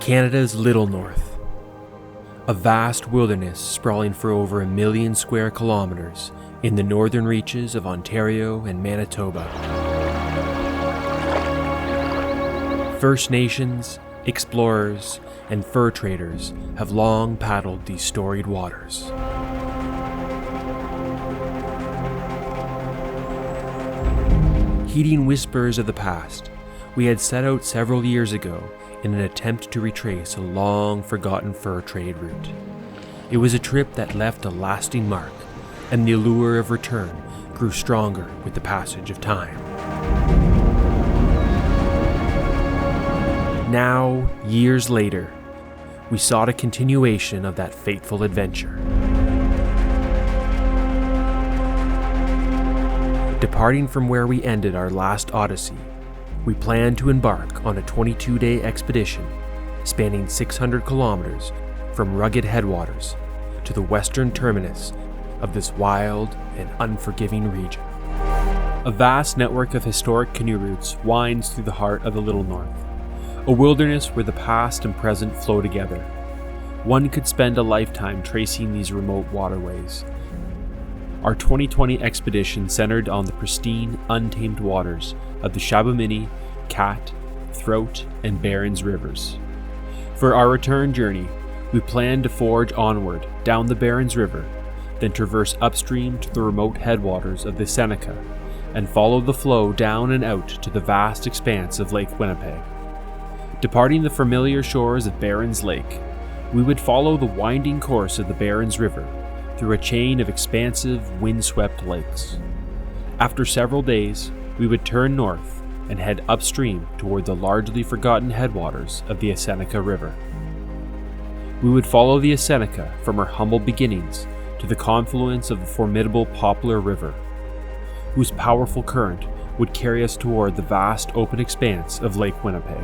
Canada's Little North, a vast wilderness sprawling for over 1 million square kilometers in the northern reaches of Ontario and Manitoba. First Nations, explorers, and fur traders have long paddled these storied waters. Heeding whispers of the past, we had set out several years ago in an attempt to retrace a long-forgotten fur trade route. It was a trip that left a lasting mark, and the allure of return grew stronger with the passage of time. Now, years later, we sought a continuation of that fateful adventure. Departing from where we ended our last odyssey, we planned to embark on a 22-day expedition spanning 600 kilometers from rugged headwaters to the western terminus of this wild and unforgiving region. A vast network of historic canoe routes winds through the heart of the Little North, a wilderness where the past and present flow together. One could spend a lifetime tracing these remote waterways. Our 2020 expedition centered on the pristine, untamed waters of the Shabamini, Cat, Throat, and Barrens Rivers. For our return journey, we planned to forge onward down the Barrens River, then traverse upstream to the remote headwaters of the Seneca, and follow the flow down and out to the vast expanse of Lake Winnipeg. Departing the familiar shores of Berens Lake, we would follow the winding course of the Barrens River through a chain of expansive, windswept lakes. After several days, we would turn north and head upstream toward the largely forgotten headwaters of the Seneca River. We would follow the Seneca from our humble beginnings to the confluence of the formidable Poplar River, whose powerful current would carry us toward the vast open expanse of Lake Winnipeg.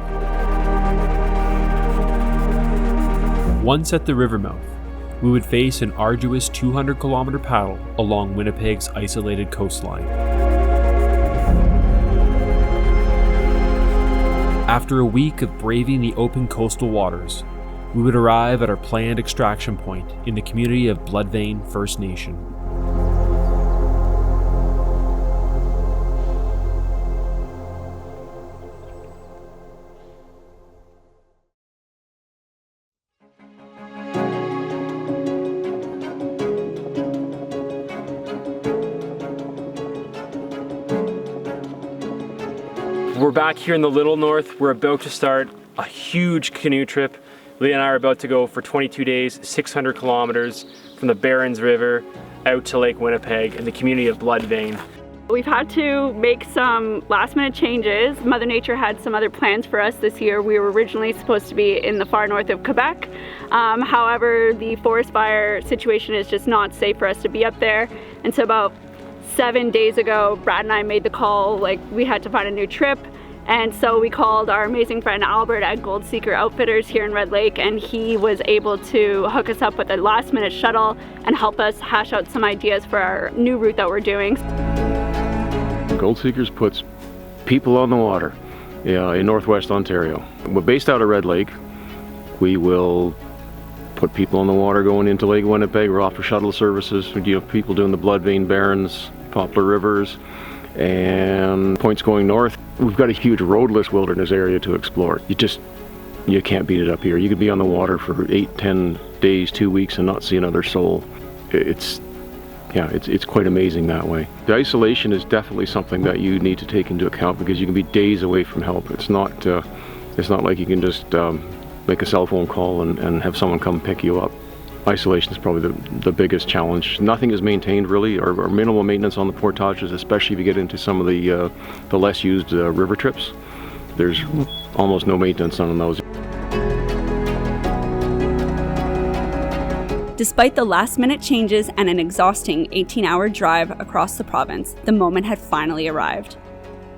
Once at the river mouth, we would face an arduous 200-kilometer paddle along Winnipeg's isolated coastline. After a week of braving the open coastal waters, we would arrive at our planned extraction point in the community of Bloodvein First Nation. We're back here in the Little North. We're about to start a huge canoe trip. Leah and I are about to go for 22 days, 600 kilometers from the Barrens River out to Lake Winnipeg in the community of Bloodvein. We've had to make some last-minute changes. Mother Nature had some other plans for us this year. We were originally supposed to be in the far north of Quebec. However, the forest fire situation is just not safe for us to be up there. And so about 7 days ago, Brad and I made the call, we had to find a new trip. And so we called our amazing friend Albert at Goldseeker Outfitters here in Red Lake, and he was able to hook us up with a last-minute shuttle and help us hash out some ideas for our new route that we're doing. Goldseekers puts people on the water in northwest Ontario. We're based out of Red Lake. We will put people on the water going into Lake Winnipeg. We're offer shuttle services. We have people doing the Bloodvein, Barrens, Poplar Rivers, and points going north. We've got a huge roadless wilderness area to explore. You can't beat it up here. You could be on the water for 8, 10 days, 2 weeks and not see another soul. It's quite amazing that way. The isolation is definitely something that you need to take into account because you can be days away from help. It's not like you can just make a cell phone call and have someone come pick you up. Isolation is probably the biggest challenge. Nothing is maintained really, or minimal maintenance on the portages, especially if you get into some of the less used river trips. There's almost no maintenance on those. Despite the last-minute changes and an exhausting 18-hour drive across the province, the moment had finally arrived.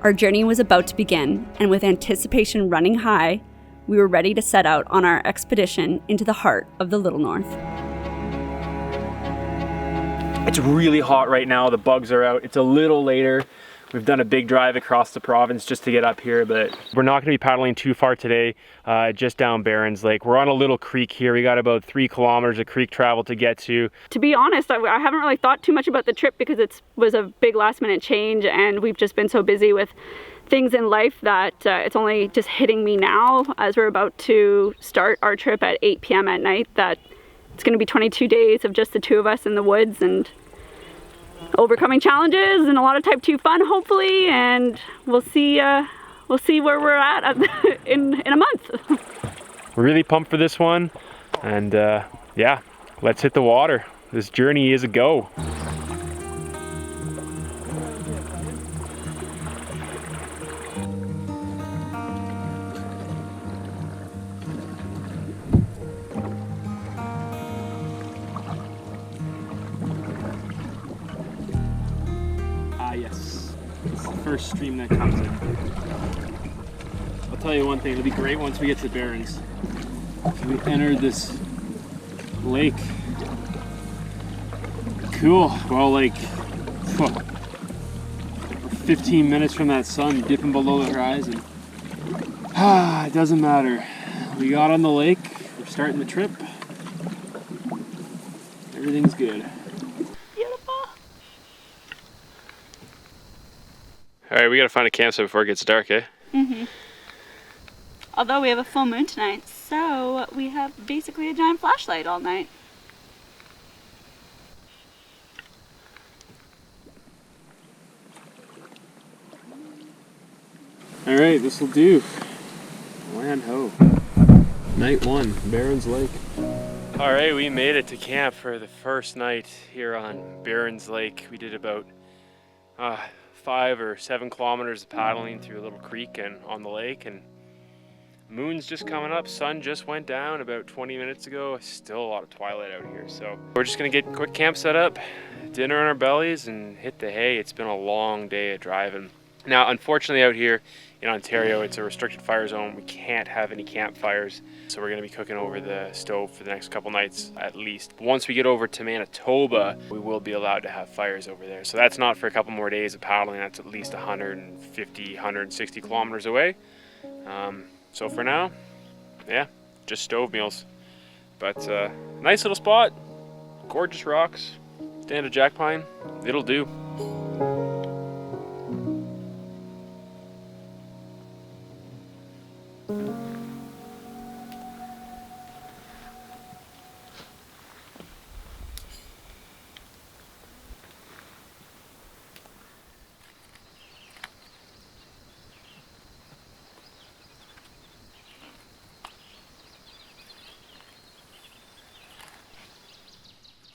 Our journey was about to begin, and with anticipation running high, we were ready to set out on our expedition into the heart of the Little North. It's really hot right now, the bugs are out. It's a little later. We've done a big drive across the province just to get up here, but we're not going to be paddling too far today, just down Barrens Lake. We're on a little creek here. We got about 3 kilometers of creek travel to get to. To be honest, I haven't really thought too much about the trip because it was a big last minute change, and we've just been so busy with things in life that it's only just hitting me now as we're about to start our trip at 8 p.m. at night that it's going to be 22 days of just the 2 of us in the woods and overcoming challenges and a lot of type 2 fun, hopefully, and we'll see where we're at in a month. We're really pumped for this one, and yeah, let's hit the water. This journey is a go. Yes, it's the first stream that comes in. I'll tell you one thing, it'll be great once we get to Barrens. We entered this lake. Cool. Well, like, we're 15 minutes from that sun dipping below the horizon. It doesn't matter. We got on the lake, we're starting the trip. Everything's good. All right, we gotta find a campsite before it gets dark, eh? Mm-hmm. Although we have a full moon tonight, so we have basically a giant flashlight all night. All right, this will do. Land ho. Night 1, Barrens Lake. All right, we made it to camp for the first night here on Barrens Lake. We did about 5 or 7 kilometers of paddling through a little creek and on the lake, and moon's just coming up. Sun just went down about 20 minutes ago. Still a lot of twilight out here, so we're just gonna get a quick camp set up, dinner on our bellies, and hit the hay. It's been a long day of driving. Now, unfortunately, out here in Ontario, it's a restricted fire zone. We can't have any campfires, so we're gonna be cooking over the stove for the next couple nights at least. Once we get over to Manitoba, we will be allowed to have fires over there. So that's not for a couple more days of paddling. That's at least 150, 160 kilometers away. So for now, yeah, just stove meals. But nice little spot, gorgeous rocks, stand of jack pine, it'll do.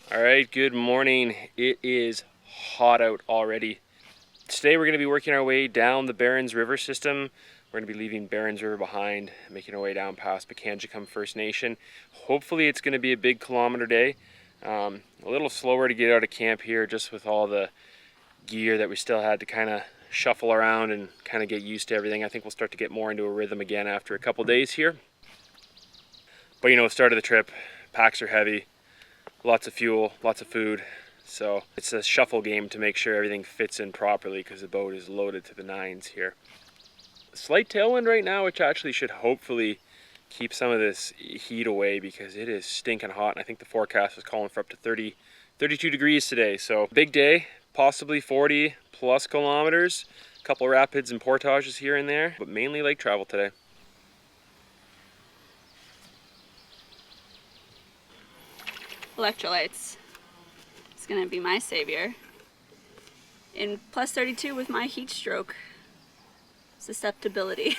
All right, good morning. It is hot out already. Today we're going to be working our way down the Barrens River system. We're going to be leaving Barrens River behind, making our way down past Panicam First Nation. Hopefully it's going to be a big kilometer day. A little slower to get out of camp here, just with all the gear that we still had to kind of shuffle around and kind of get used to everything. I think we'll start to get more into a rhythm again after a couple days here. But you know, start of the trip, packs are heavy. Lots of fuel, lots of food, so it's a shuffle game to make sure everything fits in properly because the boat is loaded to the nines here. Slight tailwind right now, which actually should hopefully keep some of this heat away because it is stinking hot, and I think the forecast is calling for up to 32 degrees today. So big day, possibly 40 plus kilometers, a couple rapids and portages here and there, but mainly lake travel today. Electrolytes. It's gonna be my savior. In plus 32 with my heat stroke susceptibility.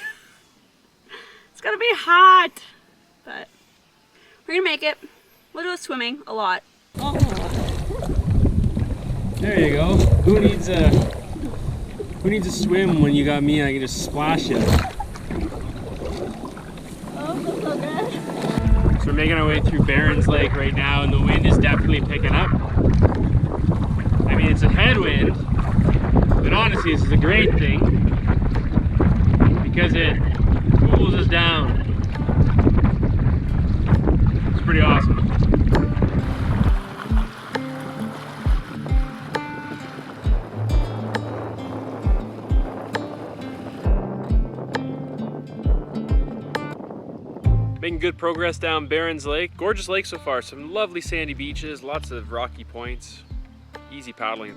It's gonna be hot, but we're gonna make it. We'll do swimming a lot. Oh. There you go. Who needs a swim when you got me and I can just splash it? Oh, feels so good. So we're making our way through Barrens Lake right now, and the wind is definitely picking up. I mean, it's a headwind, but honestly, this is a great thing because it cools us down. It's pretty awesome. good progress down Barrens Lake. Gorgeous lake so far, some lovely sandy beaches, lots of rocky points, easy paddling.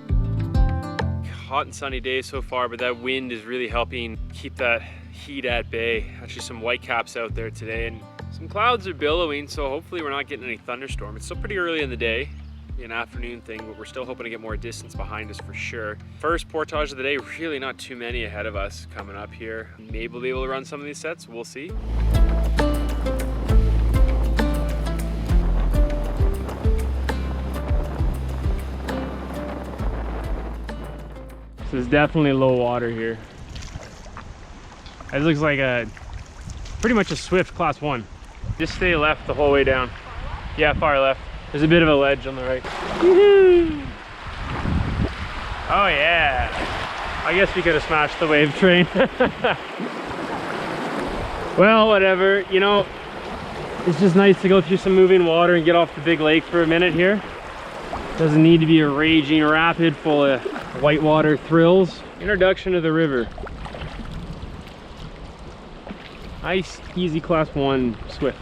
Hot and sunny day so far, but that wind is really helping keep that heat at bay. Actually some whitecaps out there today, and some clouds are billowing, so hopefully we're not getting any thunderstorm. It's still pretty early in the day, an afternoon thing, but we're still hoping to get more distance behind us for sure. First portage of the day, really not too many ahead of us coming up here. Maybe we'll be able to run some of these sets, we'll see. This is definitely low water here. It looks like a pretty much a swift class 1. Just stay left the whole way down. Yeah, far left. There's a bit of a ledge on the right. Woohoo! Oh yeah. I guess we could have smashed the wave train. Well, whatever. You know, it's just nice to go through some moving water and get off the big lake for a minute here. Doesn't need to be a raging rapid full of whitewater thrills. Introduction to the river. Nice, easy class 1 swift.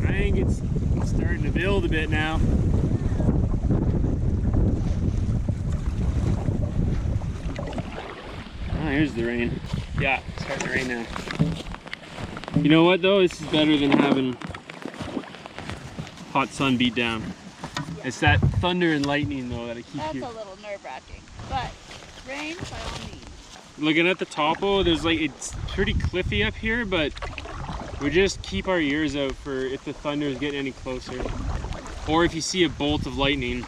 I think it's starting to build a bit now. Oh, here's the rain. Yeah, it's starting to rain now. You know what though? This is better than having hot sun beat down. Yeah. It's that thunder and lightning though that I keep That's here. That's a little nerve-wracking, but rain by all means. Looking at the topo, there's like, it's pretty cliffy up here, but we just keep our ears out for if the thunder is getting any closer. Or if you see a bolt of lightning,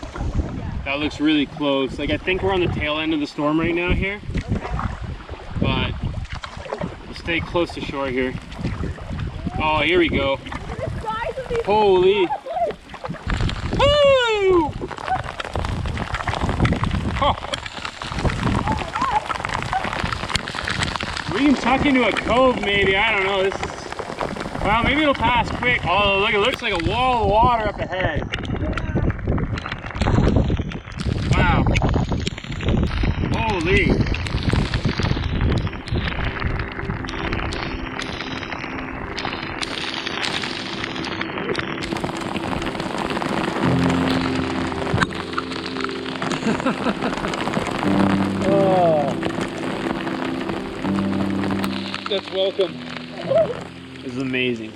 that looks really close. Like I think we're on the tail end of the storm right now here. Okay. But we'll stay close to shore here. Oh, here we go. Holy. Woo! Oh. We can tuck into a cove maybe, I don't know. This is, well, maybe it'll pass quick. Oh, look, it looks like a wall of water up ahead. Wow. Holy. Oh, that's welcome. This is amazing.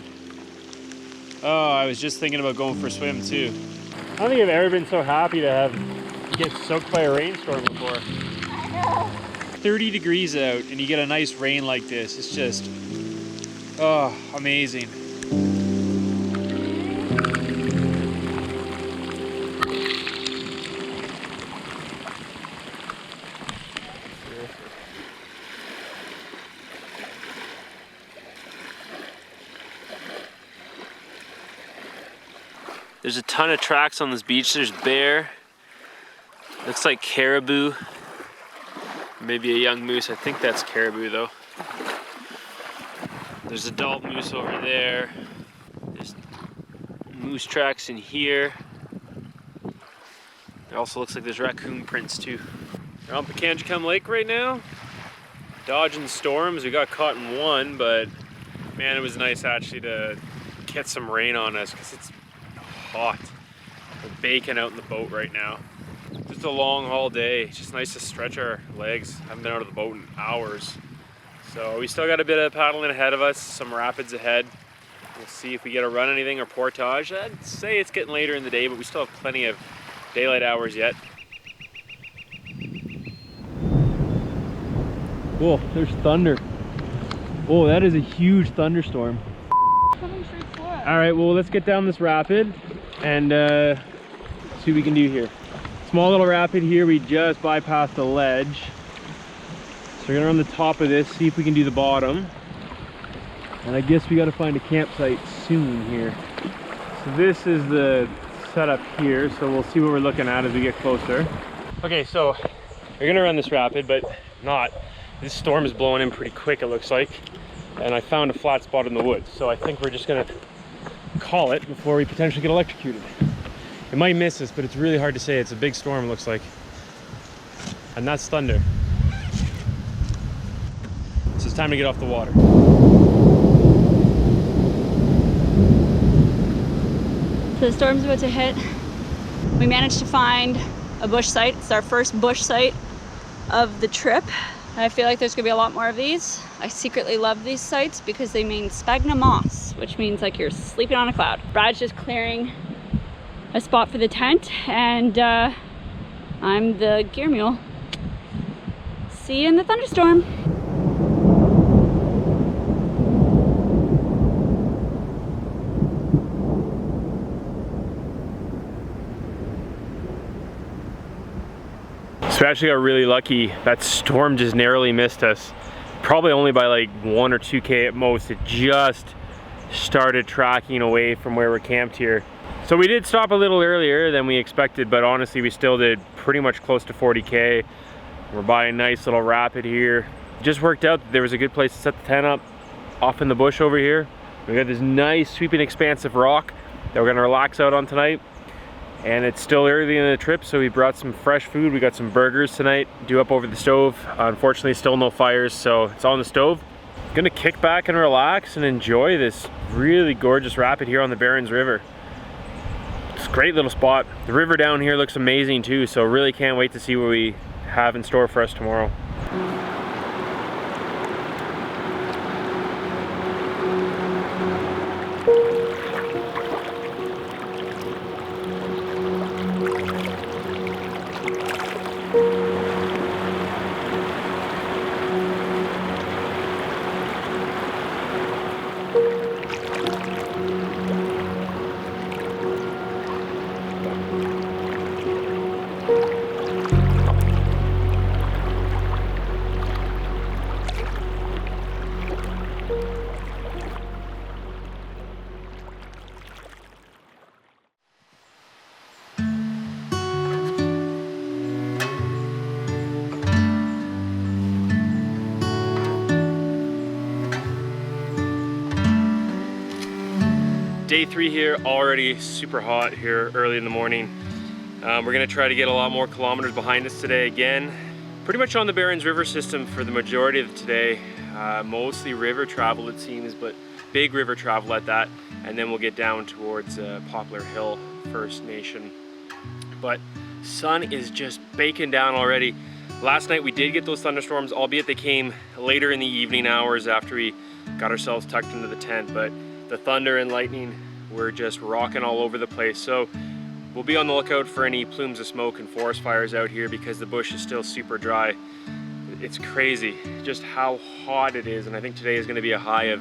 Oh, I was just thinking about going for a swim too. I don't think I've ever been so happy to get soaked by a rainstorm before. 30 degrees out and you get a nice rain like this. It's just, oh, amazing. There's a ton of tracks on this beach. There's bear, looks like caribou, maybe a young moose. I think that's caribou though. There's adult moose over there. There's moose tracks in here. It also looks like there's raccoon prints too. We're on Panicam Lake right now, dodging storms. We got caught in one, but man, it was nice actually to get some rain on us because it's hot. We're baking out in the boat right now. Just a long haul day. It's just nice to stretch our legs. Haven't been out of the boat in hours. So we still got a bit of paddling ahead of us, some rapids ahead. We'll see if we get to run anything or portage. I'd say it's getting later in the day, but we still have plenty of daylight hours yet. Whoa, there's thunder. Whoa, that is a huge thunderstorm. Coming straight for us. All right, well, let's get down this rapid and see what we can do here. Small little rapid here, we just bypassed the ledge. So we're gonna run the top of this, see if we can do the bottom. And I guess we gotta find a campsite soon here. So this is the setup here, so we'll see what we're looking at as we get closer. Okay, so we're gonna run this rapid, but not. This storm is blowing in pretty quick, it looks like. And I found a flat spot in the woods, so I think we're just gonna call it before we potentially get electrocuted. It might miss us, but it's really hard to say. It's a big storm, it looks like. And that's thunder. So it's time to get off the water. So the storm's about to hit. We managed to find a bush site. It's our first bush site of the trip. I feel like there's gonna be a lot more of these. I secretly love these sites because they mean sphagnum moss, which means like you're sleeping on a cloud. Brad's just clearing a spot for the tent, and I'm the gear mule. See you in the thunderstorm. So we actually got really lucky. That storm just narrowly missed us. Probably only by like 1 or 2K at most. It just started tracking away from where we're camped here. So we did stop a little earlier than we expected, but honestly we still did pretty much close to 40K. We're by a nice little rapid here. It just worked out that there was a good place to set the tent up off in the bush over here. We got this nice sweeping expanse of rock that we're gonna relax out on tonight. And it's still early in the trip, so we brought some fresh food. We got some burgers tonight, due up over the stove. Unfortunately, still no fires, so it's on the stove. Gonna kick back and relax and enjoy this really gorgeous rapid here on the Barrens River. It's a great little spot. The river down here looks amazing too, so really can't wait to see what we have in store for us tomorrow. Day 3 here, already super hot here early in the morning. We're gonna try to get a lot more kilometers behind us today again. Pretty much on the Barrens River system for the majority of today. Mostly river travel it seems, but big river travel at that. And then we'll get down towards Poplar Hill First Nation. But sun is just baking down already. Last night we did get those thunderstorms, albeit they came later in the evening hours after we got ourselves tucked into the tent. But the thunder and lightning were just rocking all over the place. So we'll be on the lookout for any plumes of smoke and forest fires out here because the bush is still super dry. It's crazy just how hot it is, and I think today is going to be a high of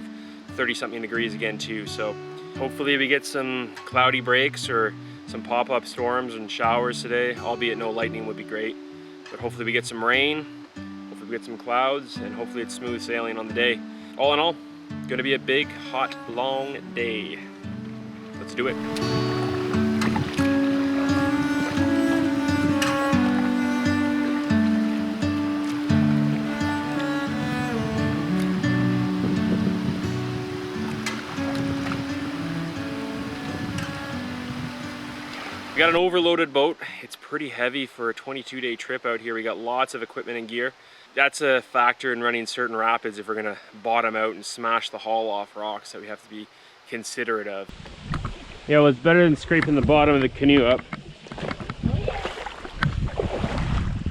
30-something degrees again too. So hopefully we get some cloudy breaks or some pop-up storms and showers today, albeit no lightning would be great. But hopefully we get some rain, hopefully we get some clouds, and hopefully it's smooth sailing on the day. All in all, gonna be a big, hot, long day. Let's do it. We got an overloaded boat. It's pretty heavy for a 22-day trip out here. We got lots of equipment and gear. That's a factor in running certain rapids if we're gonna bottom out and smash the hull off rocks that we have to be considerate of. Yeah, well, it's better than scraping the bottom of the canoe up.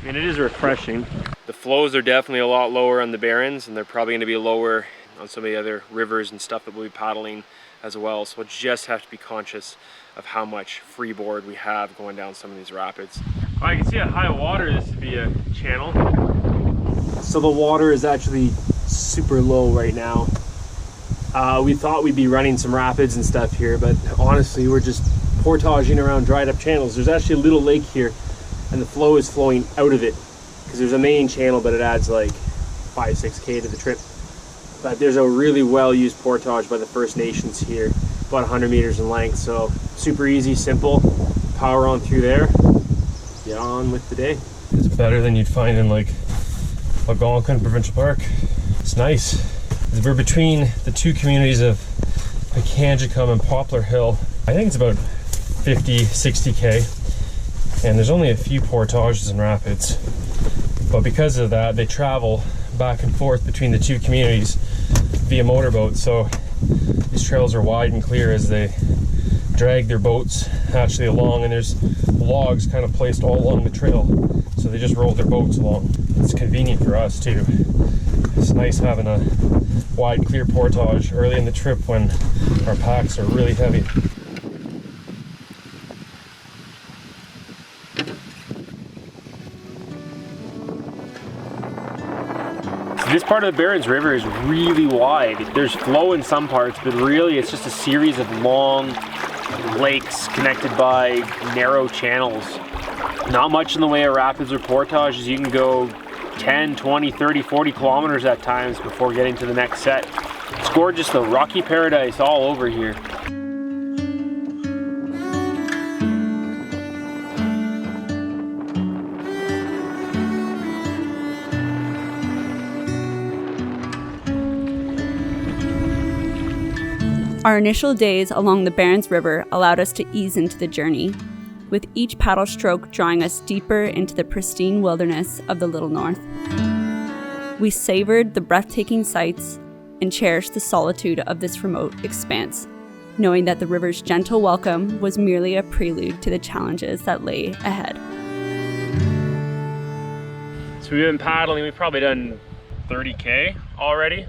I mean, it is refreshing. The flows are definitely a lot lower on the Barrens, and they're probably gonna be lower on some of the other rivers and stuff that we'll be paddling as well. So we'll just have to be conscious of how much freeboard we have going down some of these rapids. Oh, I can see at high water this would be a channel. So the water is actually super low right now. We thought we'd be running some rapids and stuff here, but honestly we're just portaging around dried up channels. There's actually a little lake here and the flow is flowing out of it because there's a main channel, but it adds like 5-6K to the trip. But there's a really well used portage by the First Nations here, about 100 meters in length, so super easy, simple, power on through there, get on with the day. It's better than you'd find in like Algonquin Provincial Park. It's nice. We're between the two communities of Panicam and Poplar Hill. I think it's about 50-60K, and there's only a few portages and rapids, but because of that they travel back and forth between the two communities via motorboat. So these trails are wide and clear as they drag their boats actually along, and there's logs kind of placed all along the trail, so they just roll their boats along. It's convenient for us too. It's nice having a wide clear portage early in the trip when our packs are really heavy. This part of the Barrens River is really wide. There's flow in some parts, but really it's just a series of long lakes connected by narrow channels. Not much in the way of rapids or portages. You can go 10, 20, 30, 40 kilometers at times before getting to the next set. It's gorgeous though, rocky paradise all over here. Our initial days along the Barrens River allowed us to ease into the journey, with each paddle stroke drawing us deeper into the pristine wilderness of the Little North. We savored the breathtaking sights and cherished the solitude of this remote expanse, knowing that the river's gentle welcome was merely a prelude to the challenges that lay ahead. So we've been paddling, we've probably done 30K already.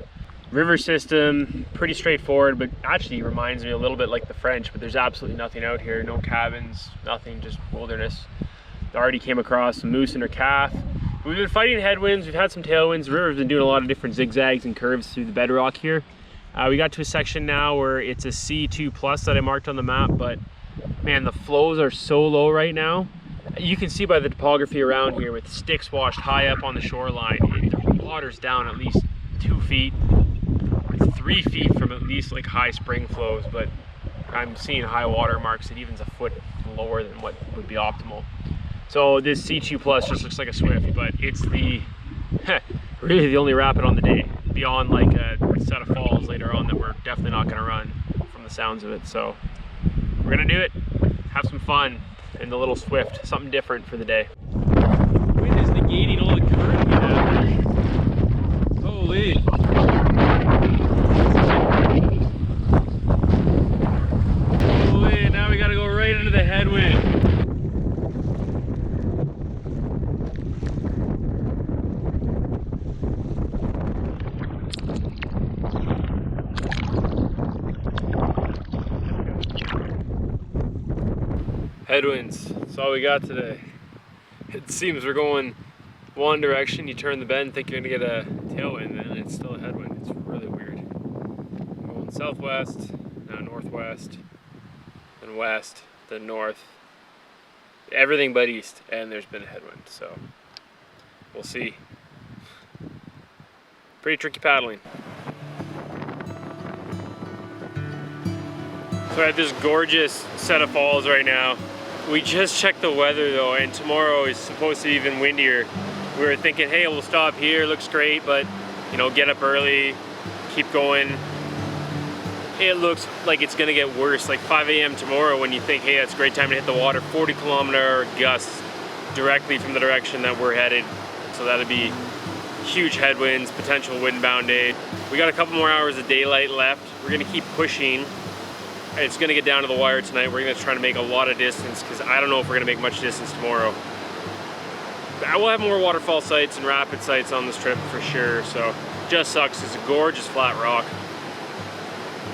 River system, pretty straightforward, but actually reminds me a little bit like the French, but there's absolutely nothing out here, no cabins, nothing, just wilderness. Already came across some moose and her calf. We've been fighting headwinds, we've had some tailwinds. The river's been doing a lot of different zigzags and curves through the bedrock here. We got to a section now where it's a C2+ that I marked on the map, but man, the flows are so low right now. You can see by the topography around here with sticks washed high up on the shoreline, the water's down at least 2 feet. 3 feet from at least like high spring flows, but I'm seeing high water marks that even's a foot lower than what would be optimal. So this C2+ just looks like a swift, but it's the really the only rapid on the day, beyond like a set of falls later on that we're definitely not going to run from the sounds of it. So we're gonna do it, have some fun in the little swift, something different for the day. Wind is negating all the current we have. Holy. Now we gotta go right into the headwind. Headwinds, that's all we got today. It seems we're going one direction, you turn the bend, think you're gonna get a tailwind, and it's still a headwind. It's really weird. We're going southwest, now northwest, then west, then north, everything but east, and there's been a headwind, so we'll see. Pretty tricky paddling. So we're at this gorgeous set of falls right now. We just checked the weather though, and tomorrow is supposed to be even windier. We were thinking, hey, we'll stop here, looks great, but you know, get up early, keep going. It looks like it's gonna get worse, like 5 a.m. tomorrow when you think, hey, that's a great time to hit the water. 40-kilometer gusts directly from the direction that we're headed. So that'd be huge headwinds, potential windbound day. We got a couple more hours of daylight left. We're gonna keep pushing. It's gonna get down to the wire tonight. We're gonna try to make a lot of distance because I don't know if we're gonna make much distance tomorrow. We'll have more waterfall sites and rapid sites on this trip for sure. So just sucks, it's a gorgeous flat rock.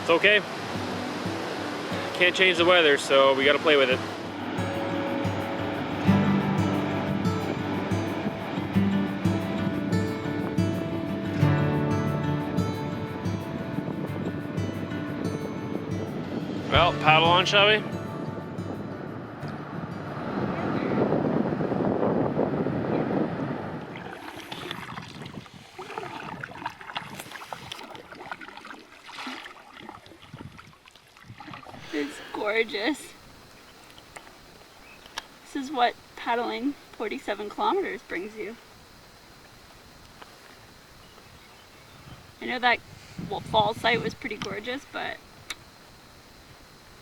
It's okay. Can't change the weather, so we gotta play with it. Well, paddle on, shall we? It's gorgeous. This is what paddling 47 kilometers brings you. I know that fall site was pretty gorgeous, but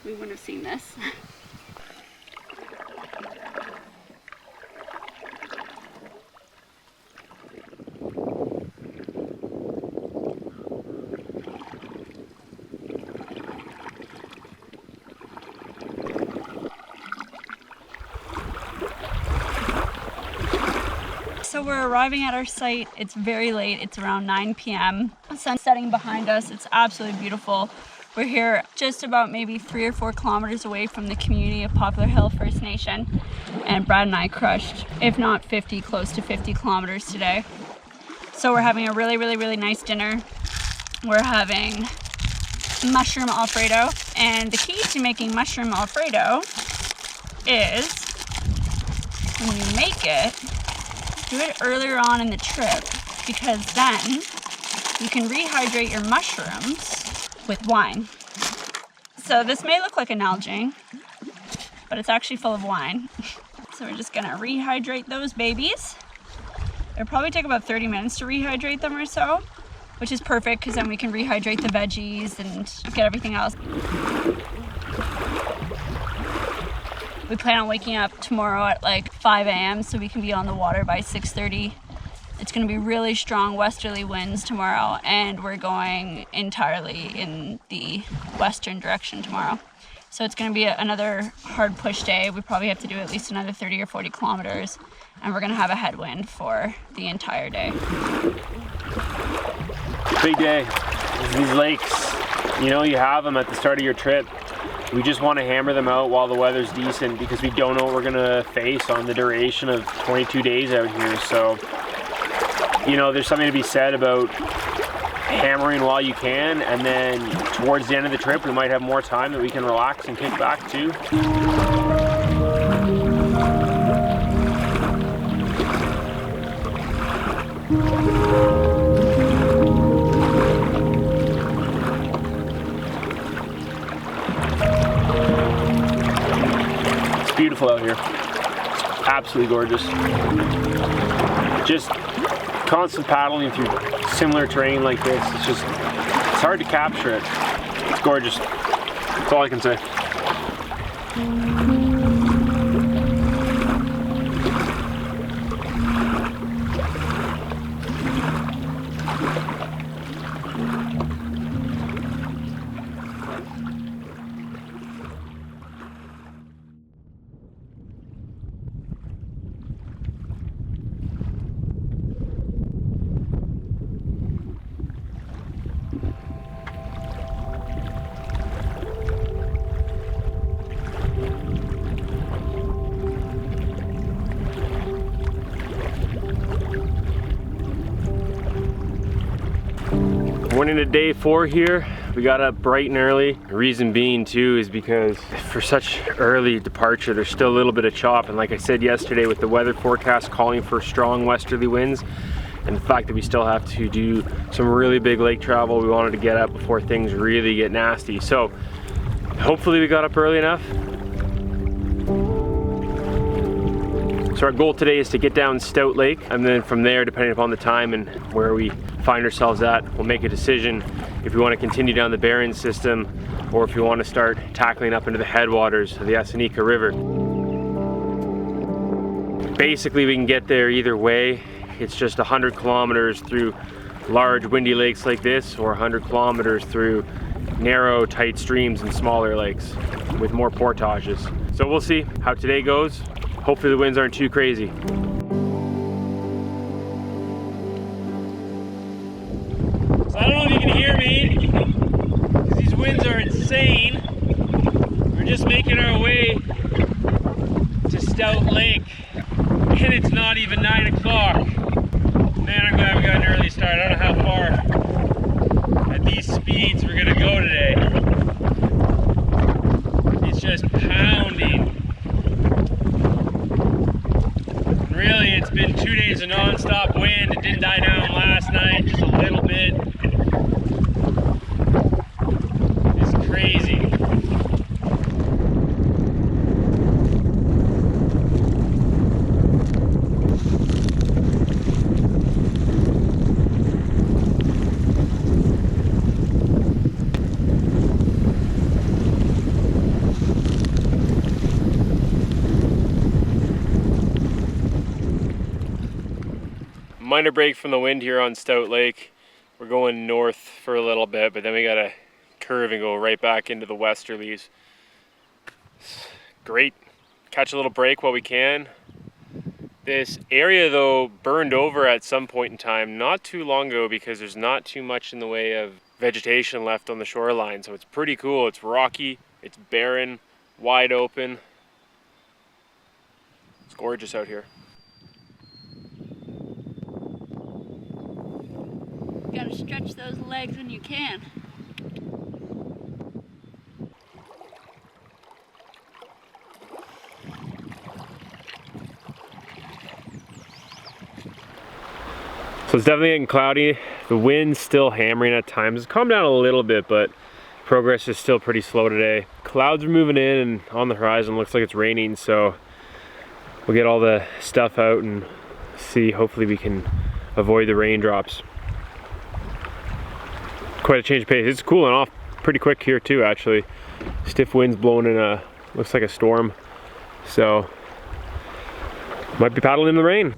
we wouldn't have seen this. So we're arriving at our site. It's very late. It's around 9 p.m. The sun's setting behind us. It's absolutely beautiful. We're here just about maybe 3 or 4 kilometers away from the community of Poplar Hill First Nation. And Brad and I crushed, if not 50, close to 50 kilometers today. So we're having a really, really, really nice dinner. We're having mushroom Alfredo. And the key to making mushroom Alfredo is when you make it, do it earlier on in the trip, because then you can rehydrate your mushrooms with wine. So this may look like a Nalgene, but it's actually full of wine. So we're just gonna rehydrate those babies. It'll probably take about 30 minutes to rehydrate them or so, which is perfect because then we can rehydrate the veggies and get everything else. We plan on waking up tomorrow at like 5 a.m. so we can be on the water by 6:30. It's going to be really strong westerly winds tomorrow, and we're going entirely in the western direction tomorrow. So it's going to be another hard push day. We probably have to do at least another 30 or 40 kilometers, and we're going to have a headwind for the entire day. Big day. These lakes, you know, you have them at the start of your trip. We just want to hammer them out while the weather's decent because we don't know what we're gonna face on the duration of 22 days out here. So, you know, there's something to be said about hammering while you can, and then towards the end of the trip, we might have more time that we can relax and kick back to. Beautiful out here. It's absolutely gorgeous. Just constant paddling through similar terrain like this. It's hard to capture it. It's gorgeous. That's all I can say. Went into day 4 here. We got up bright and early. The reason being too is because for such early departure, there's still a little bit of chop. And like I said yesterday, with the weather forecast calling for strong westerly winds, and the fact that we still have to do some really big lake travel, we wanted to get up before things really get nasty. So hopefully we got up early enough. So our goal today is to get down Stout Lake, and then from there, depending upon the time and where we find ourselves at, we'll make a decision if we want to continue down the Barrens system or if we want to start tackling up into the headwaters of the Goldseeker River. Basically, we can get there either way. It's just 100 kilometers through large windy lakes like this, or 100 kilometers through narrow, tight streams and smaller lakes with more portages. So we'll see how today goes. Hopefully the winds aren't too crazy. So I don't know if you can hear me, because these winds are insane. We're just making our way to Stout Lake, and it's not even 9 o'clock. Man, I'm glad we got an early start. I don't know how far at these speeds we're gonna go today. It's just pounding. Really, it's been 2 days of non-stop wind. It didn't die down last night, just a little bit. It's crazy. Minor break from the wind here on Stout Lake. We're going north for a little bit, but then we gotta curve and go right back into the westerlies. Great. Catch a little break while we can. This area though burned over at some point in time not too long ago because there's not too much in the way of vegetation left on the shoreline. So it's pretty cool. It's rocky, it's barren, wide open. It's gorgeous out here. You gotta stretch those legs when you can. So it's definitely getting cloudy. The wind's still hammering at times. It's calmed down a little bit, but progress is still pretty slow today. Clouds are moving in and on the horizon looks like it's raining, so we'll get all the stuff out and see, hopefully we can avoid the raindrops. Quite a change of pace. It's cooling off pretty quick here too, actually. Stiff winds blowing in a, looks like a storm. So, might be paddling in the rain.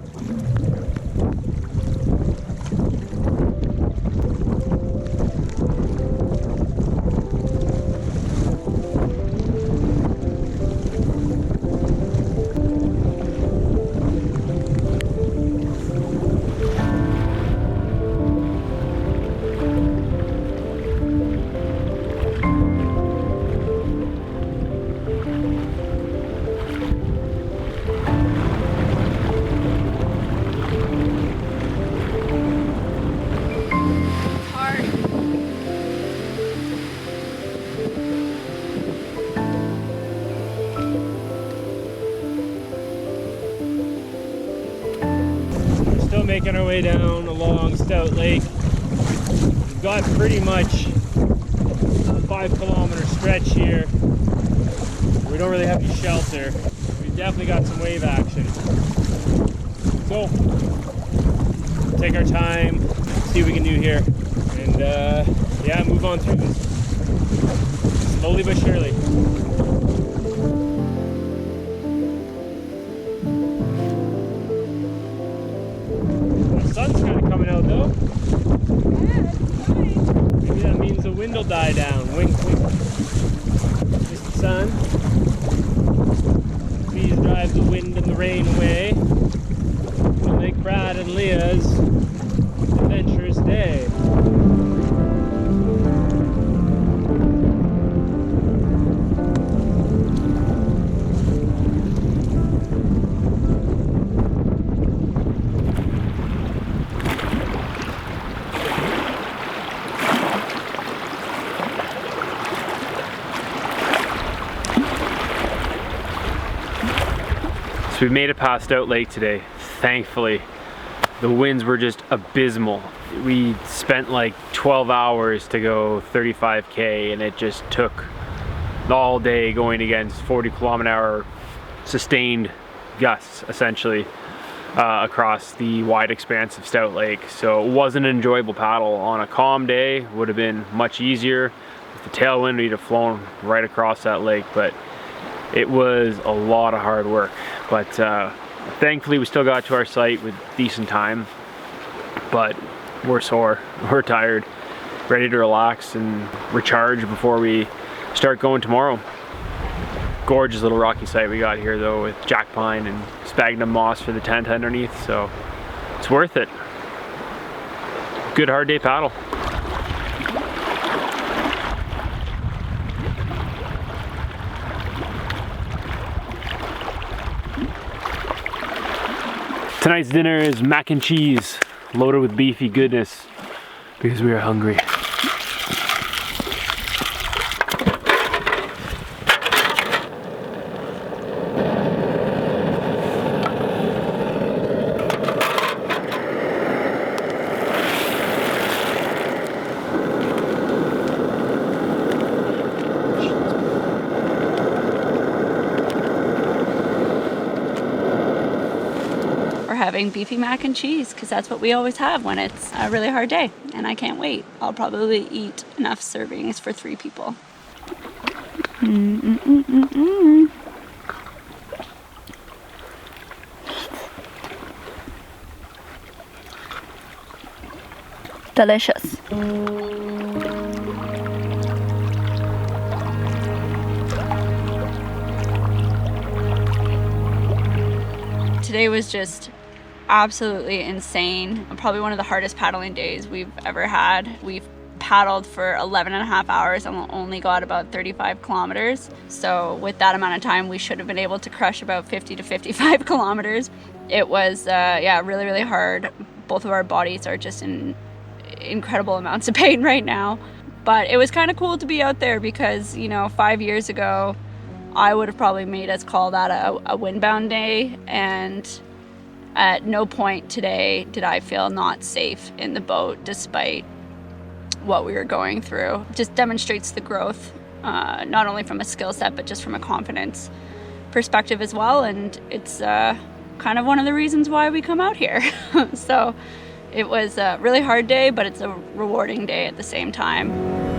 Making our way down along Stout Lake. We've got pretty much a 5 kilometer stretch here. We don't really have any shelter. We've definitely got some wave action. So, take our time, see what we can do here, and yeah, move on through this. Slowly but surely. Sun's kind of coming out though. Yeah, it's nice. Maybe that means the wind will die down. Wink, wink. Just the sun. Please drive the wind and the rain away. We'll make Brad and Leah's adventurous day. So we made it past Stout Lake today, thankfully. The winds were just abysmal. We spent like 12 hours to go 35K and it just took all day going against 40 km/h sustained gusts, essentially, across the wide expanse of Stout Lake. So it wasn't an enjoyable paddle. On a calm day, would have been much easier. With the tailwind, we'd have flown right across that lake, but it was a lot of hard work. But thankfully we still got to our site with decent time, but we're sore, we're tired, ready to relax and recharge before we start going tomorrow. Gorgeous little rocky site we got here though, with jack pine and sphagnum moss for the tent underneath, so it's worth it. Good hard day paddle. Tonight's dinner is mac and cheese, loaded with beefy goodness, because we are hungry. Having beefy mac and cheese because that's what we always have when it's a really hard day, and I can't wait. I'll probably eat enough servings for 3 people. Delicious. today was just absolutely insane. Probably one of the hardest paddling days we've ever had. We've paddled for 11 and a half hours and only got about 35 kilometers. So with that amount of time, we should have been able to crush about 50 to 55 kilometers. It was, really, really hard. Both of our bodies are just in incredible amounts of pain right now. But it was kind of cool to be out there because, 5 years ago, I would have probably made us call that a windbound day. And at no point today did I feel not safe in the boat despite what we were going through. Just demonstrates the growth, not only from a skill set, but just from a confidence perspective as well. And it's kind of one of the reasons why we come out here. So it was a really hard day, but it's a rewarding day at the same time.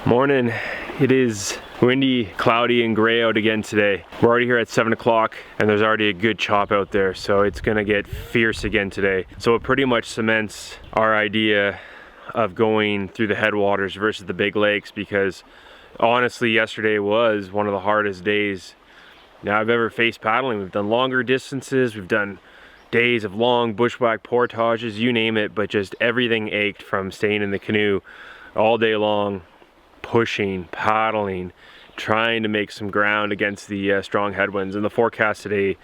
Morning. It is windy, cloudy, and gray out again today. We're already here at 7 o'clock and there's already a good chop out there, so it's gonna get fierce again today. So it pretty much cements our idea of going through the headwaters versus the big lakes, because honestly yesterday was one of the hardest days now I've ever faced paddling. We've done longer distances, we've done days of long bushwhack portages, you name it, but just everything ached from staying in the canoe all day long, pushing, paddling, trying to make some ground against the strong headwinds. And the forecast today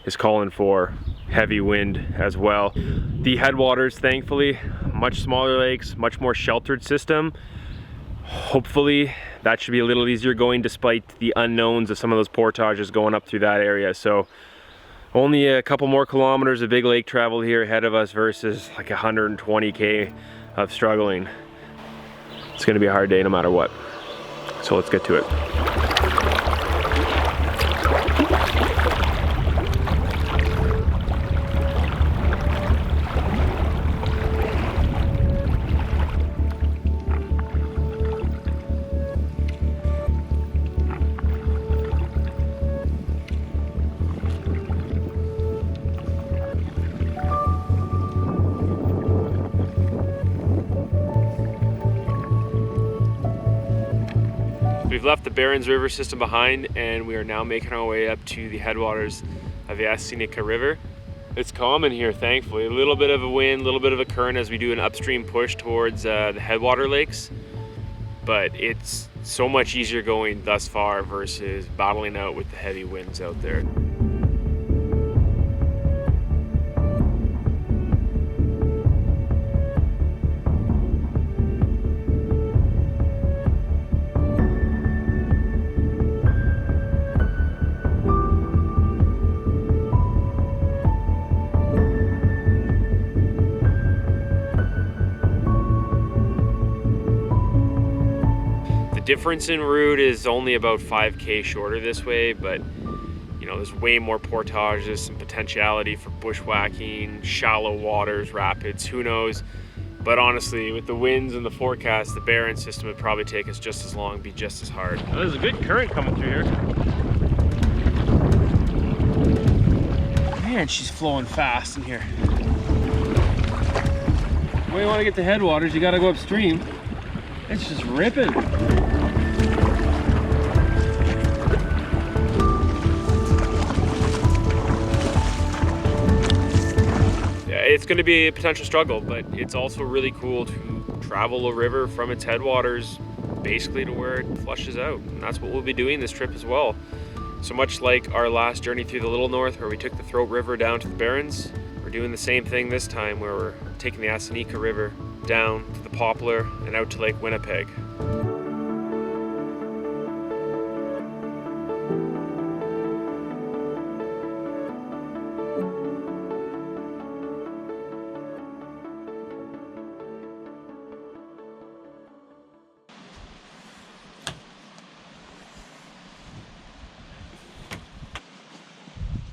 is calling for heavy wind as well. The headwaters, thankfully, much smaller lakes, much more sheltered system. Hopefully that should be a little easier going despite the unknowns of some of those portages going up through that area. So only a couple more kilometers of big lake travel here ahead of us versus like 120K of struggling. It's gonna be a hard day no matter what. So let's get to it. We've left the Barrens River system behind and we are now making our way up to the headwaters of the Seneca River. It's calm in here, thankfully. A little bit of a wind, a little bit of a current as we do an upstream push towards the headwater lakes. But it's so much easier going thus far versus battling out with the heavy winds out there. Difference in route is only about 5K shorter this way, but there's way more portages, some potentiality for bushwhacking, shallow waters, rapids, who knows. But honestly, with the winds and the forecast, the Barrens system would probably take us just as long, be just as hard. Oh, there's a good current coming through here. Man, she's flowing fast in here. When you want to get to headwaters, you gotta go upstream. It's just ripping. It's going to be a potential struggle, but it's also really cool to travel a river from its headwaters basically to where it flushes out. And that's what we'll be doing this trip as well. So much like our last journey through the Little North where we took the Throat River down to the Barrens, we're doing the same thing this time where we're taking the Seneca River down to the Poplar and out to Lake Winnipeg.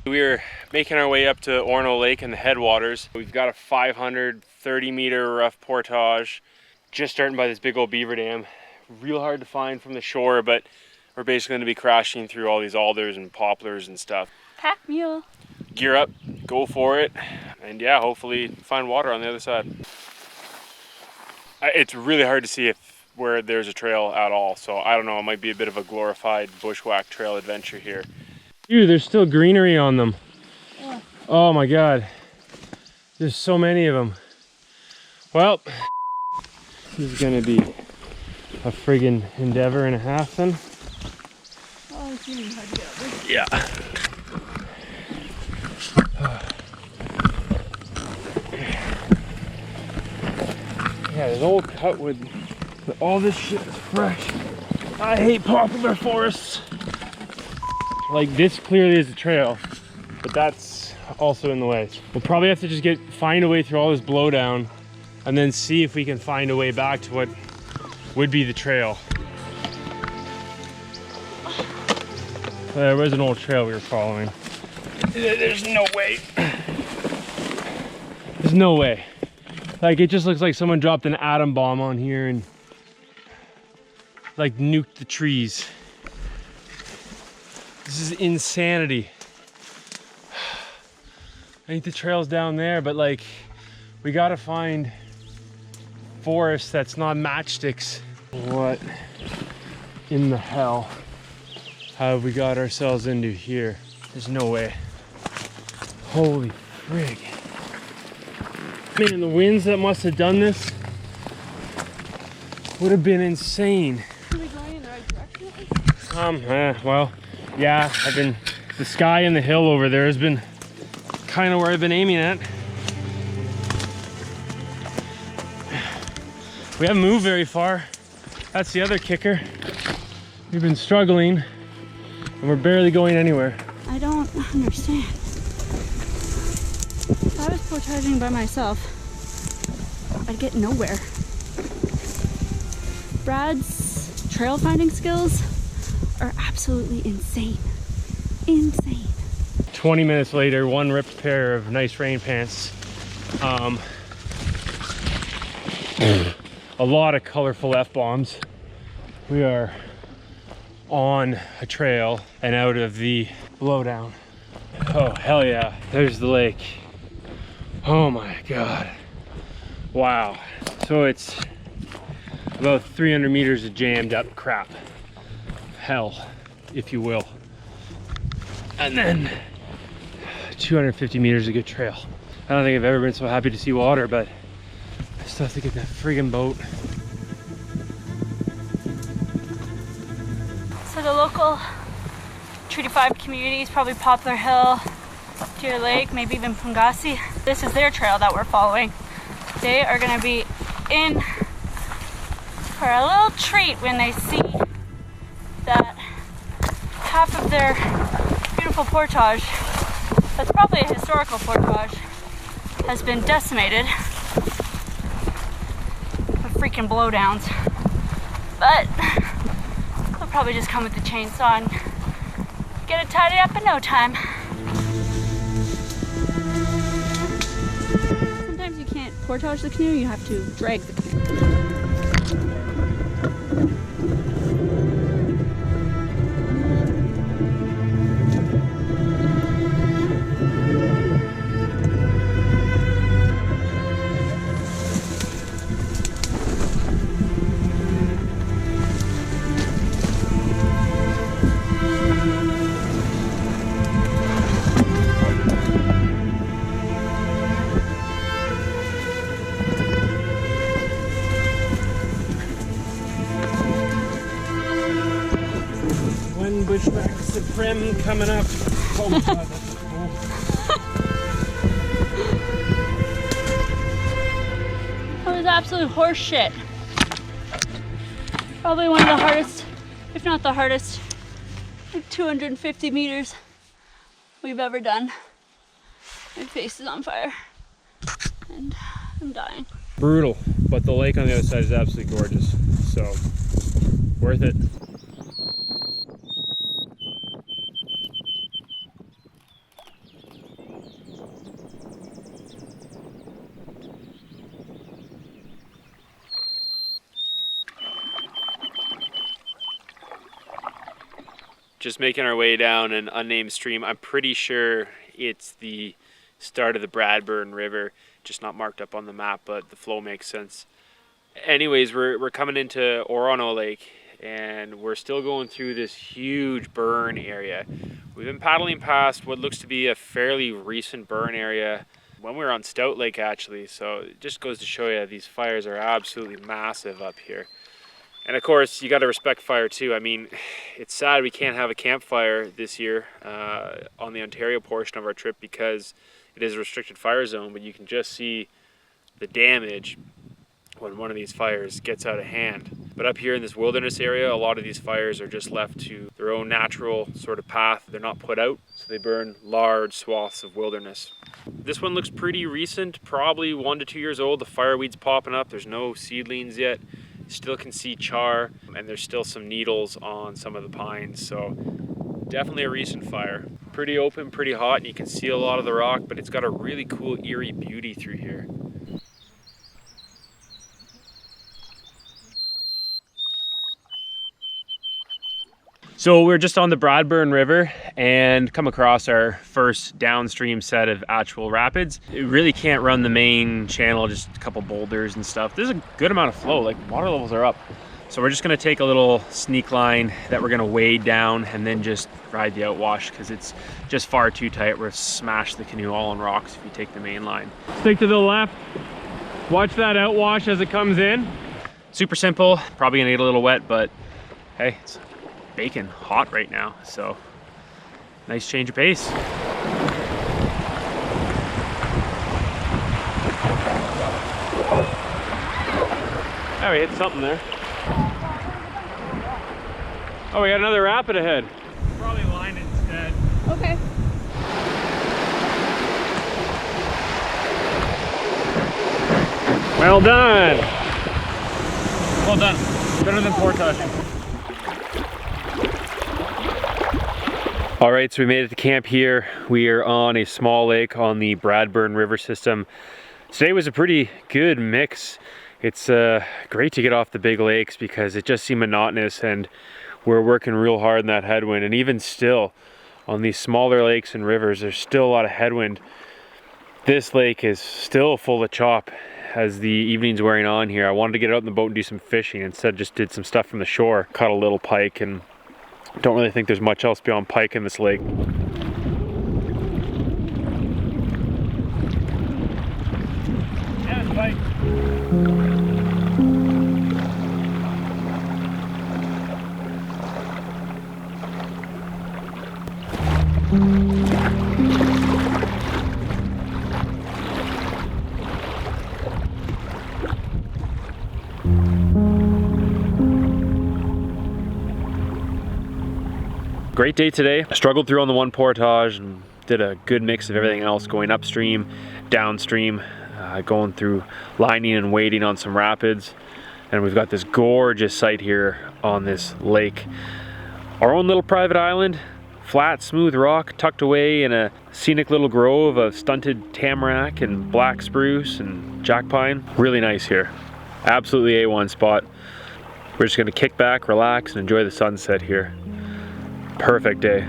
We're making our way up to Orno Lake and the headwaters. We've got a 530 meter rough portage, just starting by this big old beaver dam. Real hard to find from the shore, but we're basically going to be crashing through all these alders and poplars and stuff. Pack mule. Gear up, go for it, and yeah, hopefully find water on the other side. It's really hard to see where there's a trail at all, so I don't know, it might be a bit of a glorified bushwhack trail adventure here. Dude, there's still greenery on them. Yeah. Oh my god, there's so many of them. Well, this is gonna be a friggin' endeavor and a half then. Oh, it's really hard to get over. Yeah. Yeah, there's old cutwood. All this shit is fresh. I hate poplar forests. Like, this clearly is a trail, but that's also in the way. We'll probably have to just find a way through all this blowdown and then see if we can find a way back to what would be the trail. There was an old trail we were following. There's no way. There's no way. Like, it just looks like someone dropped an atom bomb on here and like nuked the trees. This is insanity. I think the trail's down there, but like, we gotta find forest that's not matchsticks. What in the hell have we got ourselves into here? There's no way. Holy frig. Man, the winds that must have done this would have been insane. Are we going in the right direction? Well, yeah, the sky and the hill over there has been kind of where I've been aiming at. We haven't moved very far. That's the other kicker. We've been struggling and we're barely going anywhere. I don't understand. If I was portaging by myself, I'd get nowhere. Brad's trail finding skills are absolutely insane. Insane. 20 minutes later, one ripped pair of nice rain pants. A lot of colorful F-bombs. We are on a trail and out of the blowdown. Oh, hell yeah. There's the lake. Oh my God. Wow. So it's about 300 meters of jammed up crap. Hell, if you will. And then 250 meters of good trail. I don't think I've ever been so happy to see water, but I still have to get that friggin' boat. So the local Treaty 5 communities, probably Poplar Hill, Deer Lake, maybe even Pungasi. This is their trail that we're following. They are gonna be in for a little treat when they see that half of their beautiful portage, that's probably a historical portage, has been decimated with freaking blowdowns. But they'll probably just come with the chainsaw and get it tidied up in no time. Sometimes you can't portage the canoe, you have to drag the canoe. Bushwhack Supreme coming up. Oh my God, that's cool. That was absolute horse shit. Probably one of the hardest, if not the hardest, like 250 meters we've ever done. My face is on fire and I'm dying. Brutal, but the lake on the other side is absolutely gorgeous, so worth it. just making our way down an unnamed stream. I'm pretty sure it's the start of the Bradburn River, just not marked up on the map, but the flow makes sense. Anyways, we're coming into Orno Lake, and we're still going through this huge burn area. We've been paddling past what looks to be a fairly recent burn area when we were on Stout Lake, actually. So it just goes to show you these fires are absolutely massive up here. And of course, you got to respect fire too. I mean, it's sad we can't have a campfire this year on the Ontario portion of our trip because it is a restricted fire zone, but you can just see the damage when one of these fires gets out of hand. But up here in this wilderness area, a lot of these fires are just left to their own natural sort of path. They're not put out, so they burn large swaths of wilderness. This one looks pretty recent, probably 1 to 2 years old. The fireweed's popping up. There's no seedlings yet. You still can see char, and there's still some needles on some of the pines. So definitely a recent fire. Pretty open, pretty hot, and you can see a lot of the rock, but it's got a really cool eerie beauty through here. So we're just on the Bradburn River and come across our first downstream set of actual rapids. It really can't run the main channel, just a couple boulders and stuff. There's a good amount of flow, like water levels are up. So we're just gonna take a little sneak line that we're gonna wade down and then just ride the outwash because it's just far too tight. We're smash the canoe all on rocks if you take the main line. Stick to the left, watch that outwash as it comes in. Super simple, probably gonna get a little wet, but hey, it's baking hot right now, so nice change of pace. Oh, we hit something there. Oh, we got another rapid ahead. Probably line it instead. Okay. Well done. Well done. Better than portaging. All right, so we made it to camp here. We are on a small lake on the Bradburn River system. Today was a pretty good mix. It's great to get off the big lakes because it just seemed monotonous, and we're working real hard in that headwind. And even still, on these smaller lakes and rivers, there's still a lot of headwind. This lake is still full of chop as the evening's wearing on here. I wanted to get out in the boat and do some fishing. Instead, just did some stuff from the shore. Caught a little pike, and don't really think there's much else beyond pike in this lake. Yeah, it's pike. Great day today. I struggled through on the one portage and did a good mix of everything else, going upstream, downstream, going through lining and wading on some rapids. And we've got this gorgeous site here on this lake. Our own little private island, flat, smooth rock tucked away in a scenic little grove of stunted tamarack and black spruce and jack pine. Really nice here. Absolutely A1 spot. We're just gonna kick back, relax, and enjoy the sunset here. Perfect day.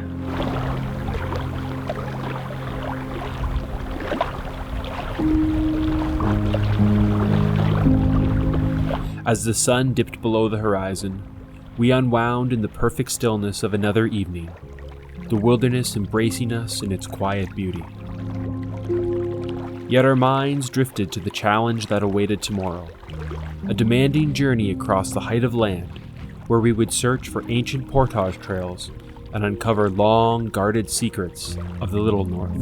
As the sun dipped below the horizon, we unwound in the perfect stillness of another evening, the wilderness embracing us in its quiet beauty. Yet our minds drifted to the challenge that awaited tomorrow, a demanding journey across the height of land where we would search for ancient portage trails and uncover long guarded secrets of the Little North.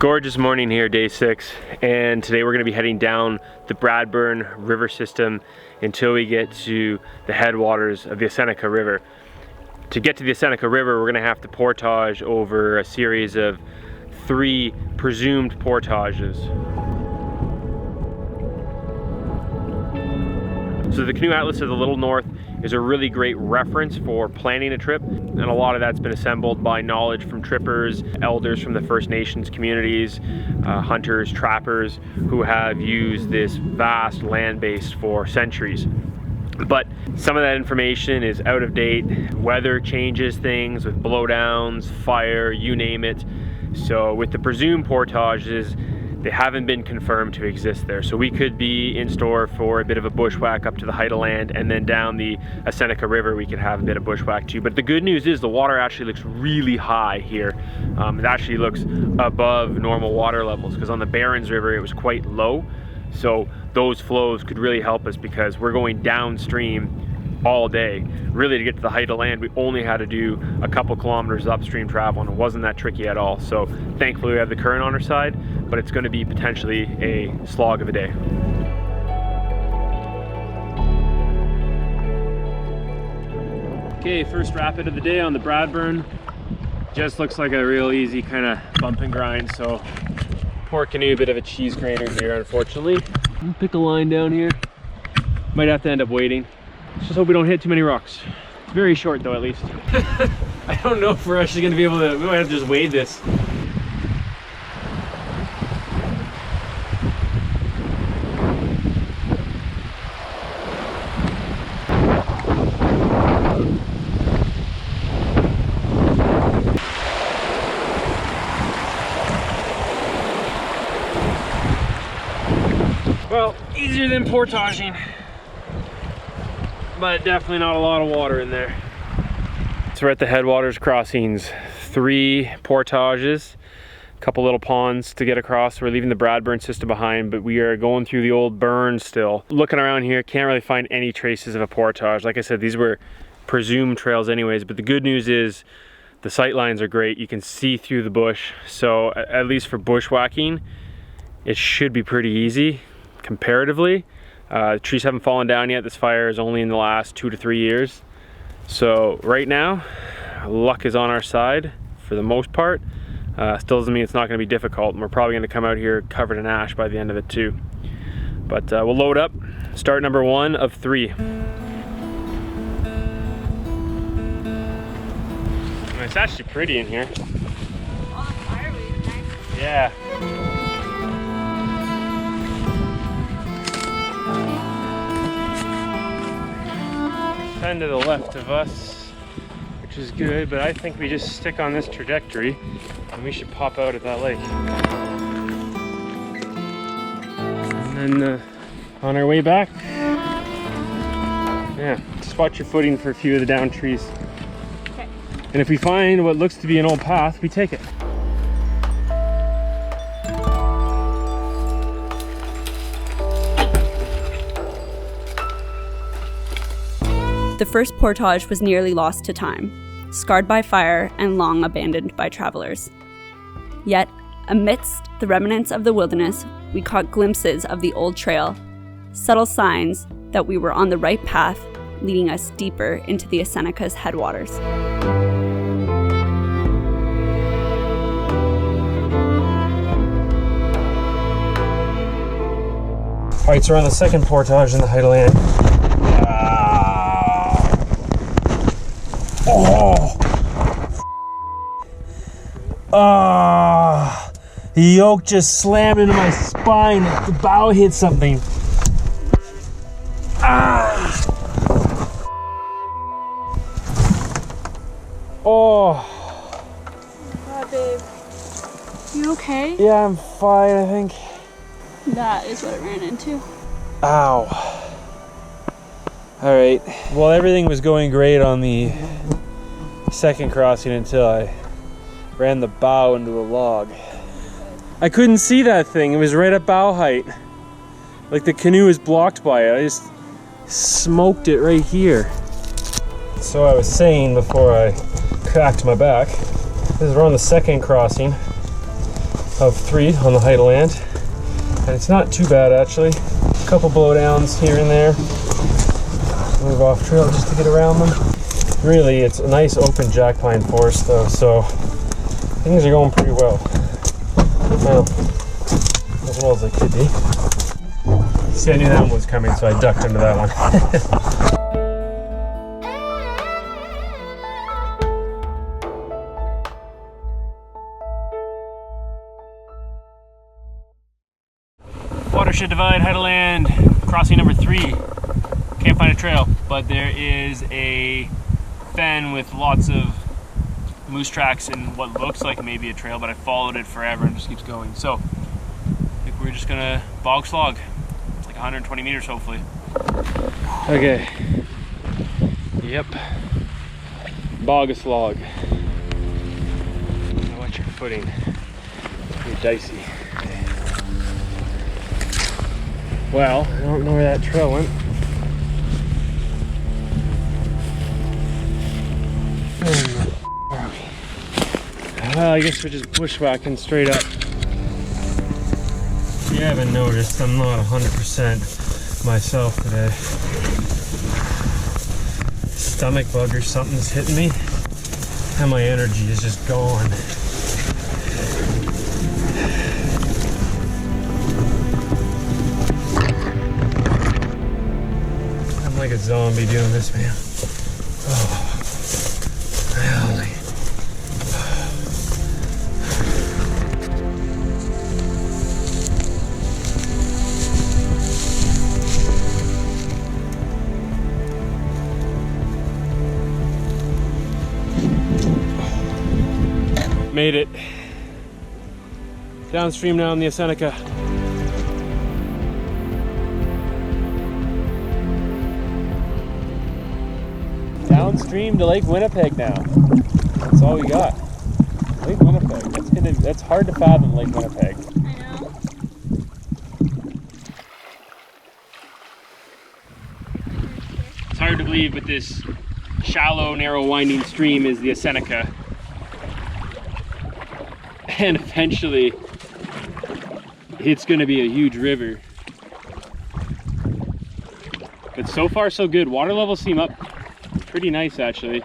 Gorgeous morning here, day 6, and today we're going to be heading down the Bradburn River system until we get to the headwaters of the Seneca River. To get to the Seneca River, we're going to have to portage over a series of 3 presumed portages. So the Canoe Atlas to the Little North is a really great reference for planning a trip, and a lot of that's been assembled by knowledge from trippers, elders from the First Nations communities, hunters, trappers who have used this vast land base for centuries. But some of that information is out of date. Weather changes things with blowdowns, fire, you name it. So with the presumed portages, they haven't been confirmed to exist there. So we could be in store for a bit of a bushwhack up to the height of land, and then down the Seneca River we could have a bit of bushwhack too. But the good news is the water actually looks really high here. It actually looks above normal water levels, because on the Barrens River it was quite low. So those flows could really help us, because we're going downstream all day. Really, to get to the height of land, we only had to do a couple kilometers upstream travel, and it wasn't that tricky at all. So thankfully we have the current on our side, but it's going to be potentially a slog of a day. Okay, first rapid of the day on the Bradburn. Just looks like a real easy kind of bump and grind. So poor canoe, bit of a cheese grater here, unfortunately. I'll pick a line down here. Might have to end up waiting. Let's just hope we don't hit too many rocks. It's very short though, at least. I don't know if we're actually gonna be able to, we might have to just wade this. Well, easier than portaging, but definitely not a lot of water in there. So we're at the Headarters Crossings. 3 portages, a couple little ponds to get across. We're leaving the Bradburn system behind, but we are going through the old burn still. Looking around here, can't really find any traces of a portage. Like I said, these were presumed trails anyways, but the good news is the sight lines are great. You can see through the bush. So at least for bushwhacking, it should be pretty easy comparatively. The trees haven't fallen down yet. This fire is only in the last 2 to 3 years. So right now, luck is on our side for the most part. Still doesn't mean it's not going to be difficult, and we're probably going to come out here covered in ash by the end of it too. But we'll load up. Start number 1 of 3. It's actually pretty in here. Oh, the fireweed is nice. Yeah. Kind of the left of us, which is good, but I think we just stick on this trajectory and we should pop out at that lake. And then on our way back, yeah, just watch your footing for a few of the down trees. Okay. And if we find what looks to be an old path, we take it. The first portage was nearly lost to time, scarred by fire and long abandoned by travelers. Yet, amidst the remnants of the wilderness, we caught glimpses of the old trail, subtle signs that we were on the right path, leading us deeper into the Seneca's headwaters. All right, so we're on the second portage in the height of land. The yoke just slammed into my spine. The bow hit something. Oh. God, babe. You okay? Yeah, I'm fine, I think. That is what it ran into. Ow. All right. Well, everything was going great on the second crossing until I ran the bow into a log. I couldn't see that thing. It was right at bow height. Like the canoe is blocked by it. I just smoked it right here. So I was saying before I cracked my back, this is around the second crossing. of 3 on the Headartland, and it's not too bad actually. A couple blowdowns here and there. Move off trail just to get around them. Really, it's a nice open jack pine forest though, so things are going pretty well. Well, as well as they could be. See, I knew that one was coming, so I ducked into that one. Watershed Divide, Headartland, crossing number 3. Can't find a trail, but there is a fen with lots of moose tracks and what looks like maybe a trail, but I followed it forever and just keeps going. So I think we're just gonna bog slog. It's like 120 meters hopefully. Okay. Yep. Bog slog. Watch your footing. Pretty dicey. Well, I don't know where that trail went. Well, I guess we're just bushwhacking straight up. If you haven't noticed, I'm not 100% myself today. Stomach bug or something's hitting me, and my energy is just gone. I'm like a zombie doing this, man. Oh. Holy. Made it. Downstream now in the Seneca. Downstream to Lake Winnipeg now. That's all we got. Lake Winnipeg. That's hard to fathom, Lake Winnipeg. I know. It's hard to believe, but this shallow, narrow, winding stream is the Seneca. And eventually, it's going to be a huge river. But so far, so good. Water levels seem up pretty nice, actually.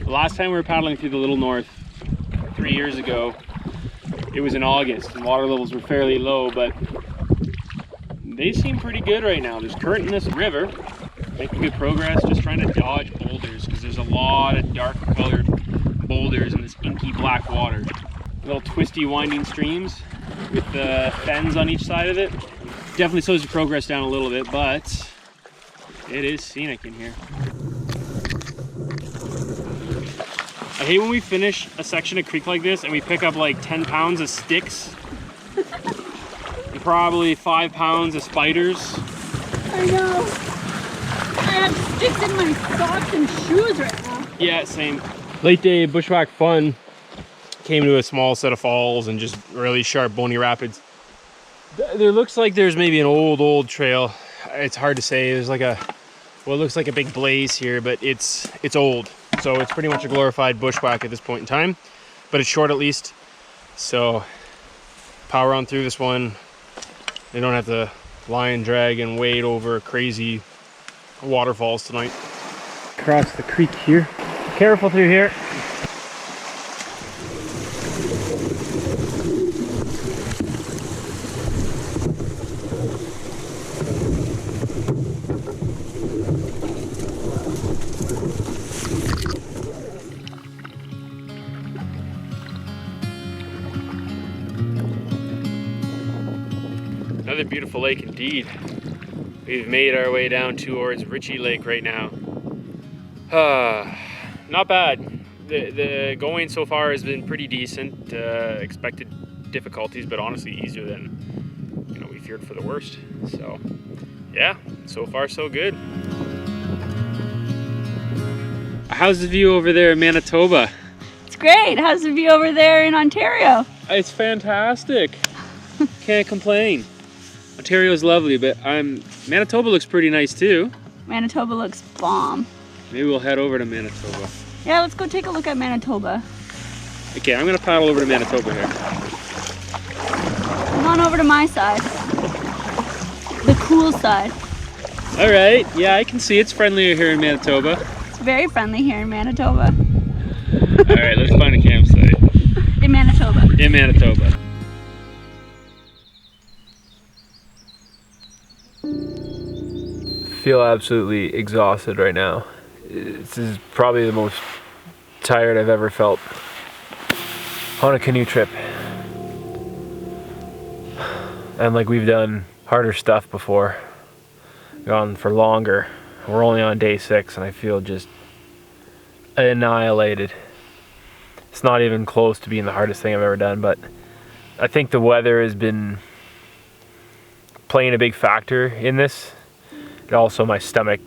The last time we were paddling through the Little North 3 years ago, it was in August, and water levels were fairly low, but they seem pretty good right now. There's current in this river, making good progress, just trying to dodge boulders, because there's a lot of dark colored boulders in this inky black water. Little twisty winding streams with the fens on each side of it. Definitely slows the progress down a little bit, but it is scenic in here. I hate when we finish a section of creek like this and we pick up like 10 pounds of sticks and probably 5 pounds of spiders. I know. I have sticks in my socks and shoes right now. Yeah, same. Late day bushwhack fun. Came to a small set of falls and just really sharp bony rapids. There looks like there's maybe an old trail. It's hard to say. There's like it looks like a big blaze here, but it's old. So it's pretty much a glorified bushwhack at this point in time, but it's short at least. So power on through this one. They don't have to lie and drag and wade over crazy waterfalls tonight. Across the creek here. Careful through here. Another beautiful lake indeed. We've made our way down towards Ritchie Lake right now. Not bad. The going so far has been pretty decent. Expected difficulties, but honestly easier than we feared for the worst. So yeah, so far so good. How's the view over there in Manitoba? It's great. How's the view over there in Ontario? It's fantastic. Can't complain. Ontario's lovely, but Manitoba looks pretty nice too. Manitoba looks bomb. Maybe we'll head over to Manitoba. Yeah, let's go take a look at Manitoba. Okay, I'm gonna paddle over to Manitoba here. on over to my side. The cool side. All right, yeah, I can see it's friendlier here in Manitoba. It's very friendly here in Manitoba. All right, let's find a campsite. In Manitoba. In Manitoba. Feel absolutely exhausted right now. This is probably the most tired I've ever felt on a canoe trip. And like, we've done harder stuff before, gone for longer. We're only on day 6 and I feel just annihilated. It's not even close to being the hardest thing I've ever done, but I think the weather has been playing a big factor in this. And also my stomach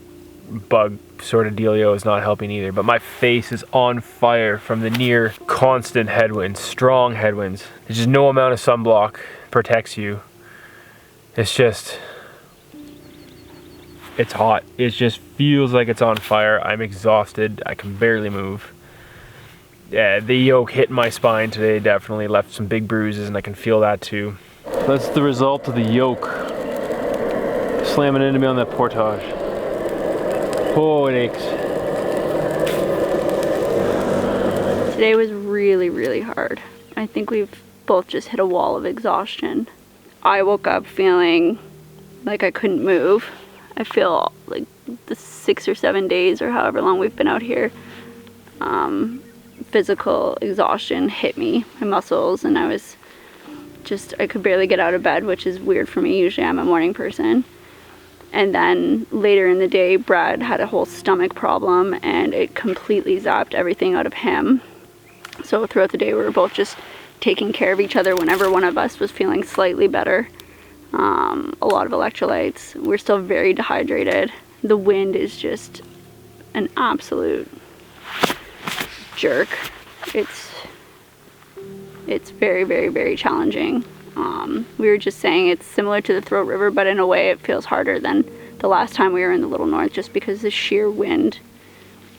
bug sort of dealio is not helping either, but my face is on fire from the near constant headwinds, strong headwinds. There's just no amount of sunblock protects you. It's just, it's hot. It just feels like it's on fire. I'm exhausted. I can barely move. Yeah, the yoke hit my spine today definitely left some big bruises, and I can feel that too. That's the result of the yoke slamming into me on that portage. Oh, it aches. Today was really, really hard. I think we've both just hit a wall of exhaustion. I woke up feeling like I couldn't move. I feel like the 6 or 7 days or however long we've been out here, physical exhaustion hit me, my muscles, and I could barely get out of bed, which is weird for me. Usually I'm a morning person. And then later in the day, Brad had a whole stomach problem and it completely zapped everything out of him. So throughout the day, we were both just taking care of each other whenever one of us was feeling slightly better. A lot of electrolytes. We're still very dehydrated. The wind is just an absolute jerk. It's very, very, very challenging. We were just saying it's similar to the Throat River, but in a way it feels harder than the last time we were in the Little North, just because the sheer wind,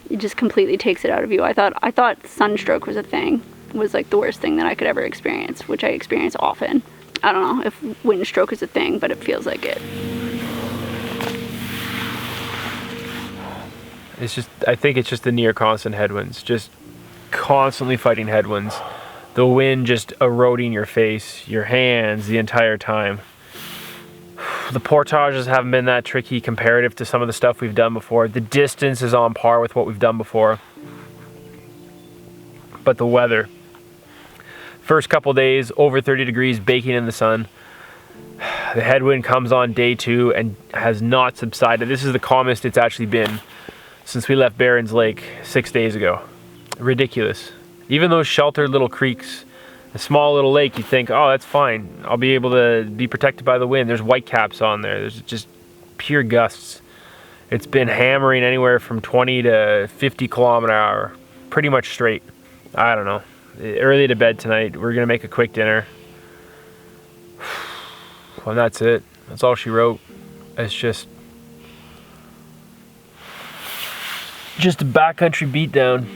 it just completely takes it out of you. I thought sunstroke was a thing, was like the worst thing that I could ever experience, which I experience often. I don't know if wind stroke is a thing, but it feels like it. I think it's just the near constant headwinds, just constantly fighting headwinds. The wind just eroding your face, your hands the entire time. The portages haven't been that tricky comparative to some of the stuff we've done before. The distance is on par with what we've done before. But the weather. First couple days, over 30 degrees, baking in the sun. The headwind comes on day 2 and has not subsided. This is the calmest it's actually been since we left Barrens Lake 6 days ago. Ridiculous. Even those sheltered little creeks, a small little lake, you think, oh, that's fine. I'll be able to be protected by the wind. There's whitecaps on there. There's just pure gusts. It's been hammering anywhere from 20 to 50 km/h, pretty much straight. I don't know. Early to bed tonight. We're gonna make a quick dinner. And that's it. That's all she wrote. It's just a backcountry beatdown.